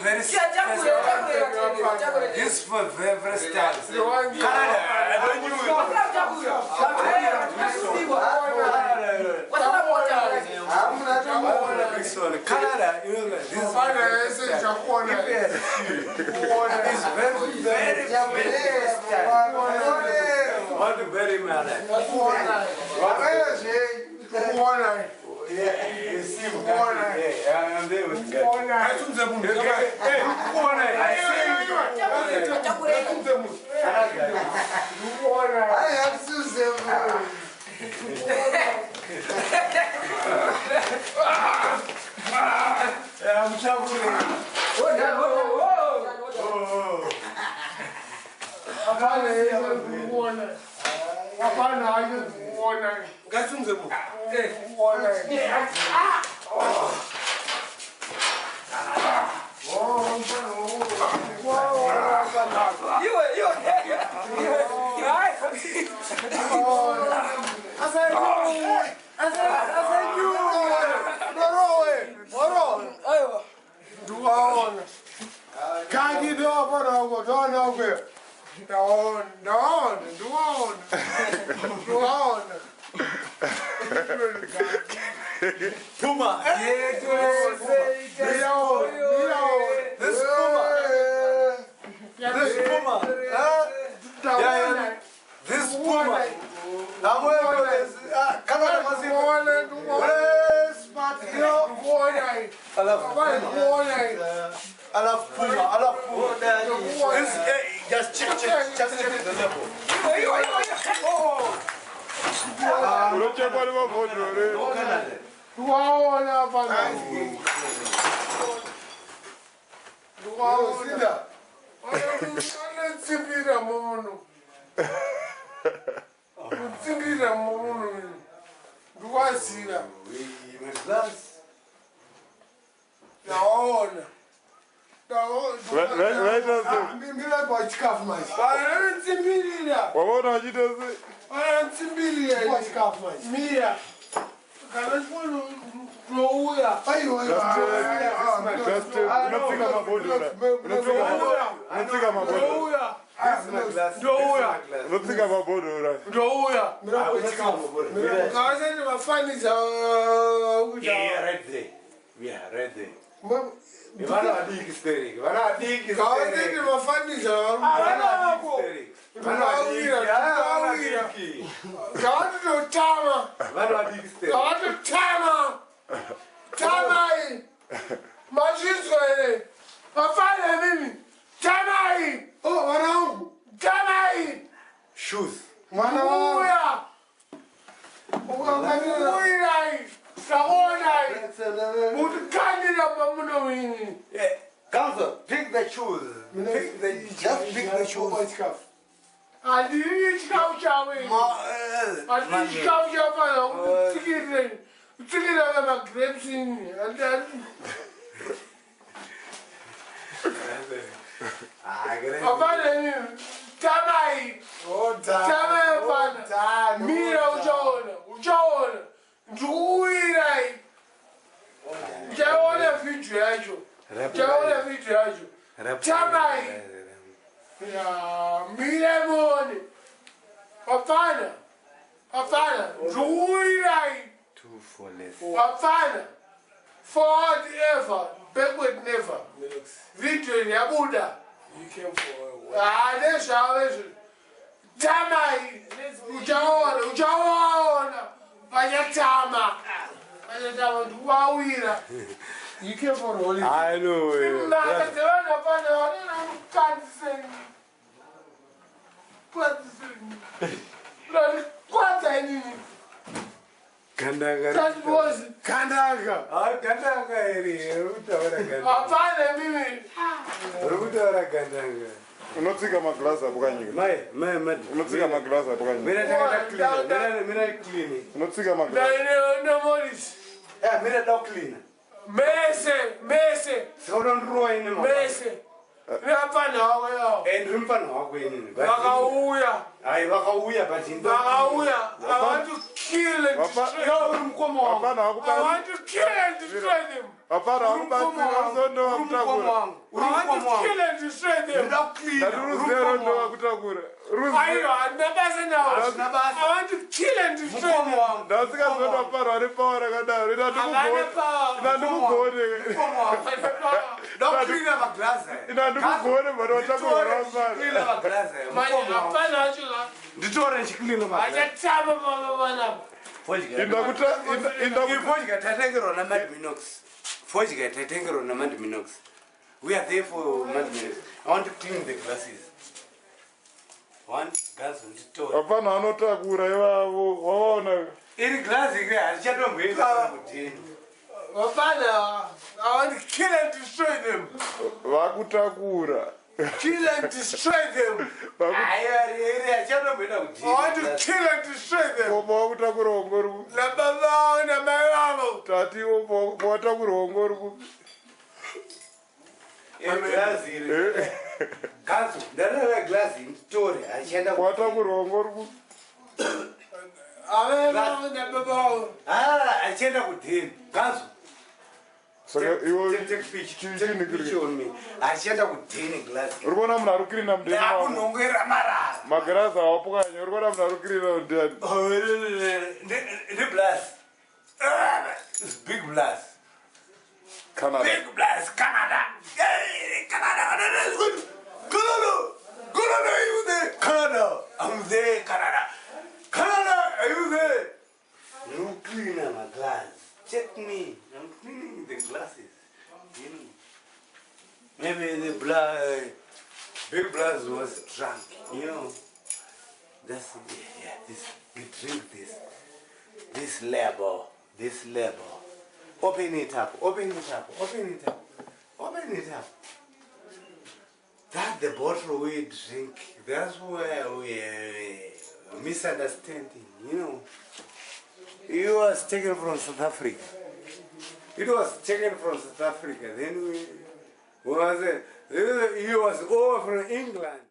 very This for very stylish. Canada, you know, this is very mad. Puma. This Puma. I love Puma. Just check the level. Shoes. Council, pick the shoes. Just pick the shoes. Forward ever, backward never. Victory, Buddha. You came for that's how it is. Tamai, Ujawana, Payatama. You came for holy. I know. Kandaga. That was Kandaga. Kandaga area. Ruta Kandaga. Unotsika maglasa bukanyika. Unotsika maglasa bukanyika. Mira clean. Unotsika maglasa. No Morris. Mira dog clean. Mese. So don't ruin him. Mese. Rapana. And Rumpano. Wakauya. Ai vakauya but in Bakauya. I want to kill and destroy yo them. umkomo wangu. Hapana I hakupati. want to kill and destroy them. Hapana hakupati wazondo wakutakura. I want to kill and destroy them. Na ruzero ndo wakutakura. Ayo, anabasa now. I want to kill and destroy them. Ndasika zondo paro ari power kadaro. Ina ndikugone. Don't clean up a glass. Ina ndikugone bado watakura Clean ramba. up a glass. Manje hapana achula. Nditore clean up a glass. Achachaba mama bana. Fojga tatengero na Mad Minox. Fojga tatengero na Mad Minox. We are there for Mad Minox. I want to clean the glasses. One glass nditore. Hapana anotakura ivavo waona. Iri glass ike arichatomboenda kudini. Hapana. I want to kill and destroy them. Vakutakura. Kill and destroy them. Iri arichatomboenda kudini. I want to kill and destroy them. Koma wakutakura ongori ku. Na baba na mama. Tati watakura ongori ku. Iri glass iri. Kanzu, ndarara glass nditore arichaenda kudini. Watakura ongori ku. Ave mama na baba. Arichaenda kudini. Kanzu. Saka iwo Take picture on me. Arichaenda kudini glass. urikona munhu ari kurina mudeni wavo Ndakunongera marara. magirazi awapukanya urikona munhu ari kurina mudeni The blast. It's big blast. Canada. Big blast. Canada. Canada. Canada, are you there? Canada. I'm there, Canada. Canada, are you there? No cleaner my glass. Check me. I'm cleaning the glasses. You know. Maybe the big blast was drunk. You know. That's this. We drink this. This label. Open it up. That's the bottle we drink. That's where we misunderstanding. You know. It was taken from South Africa. Then he was over from England.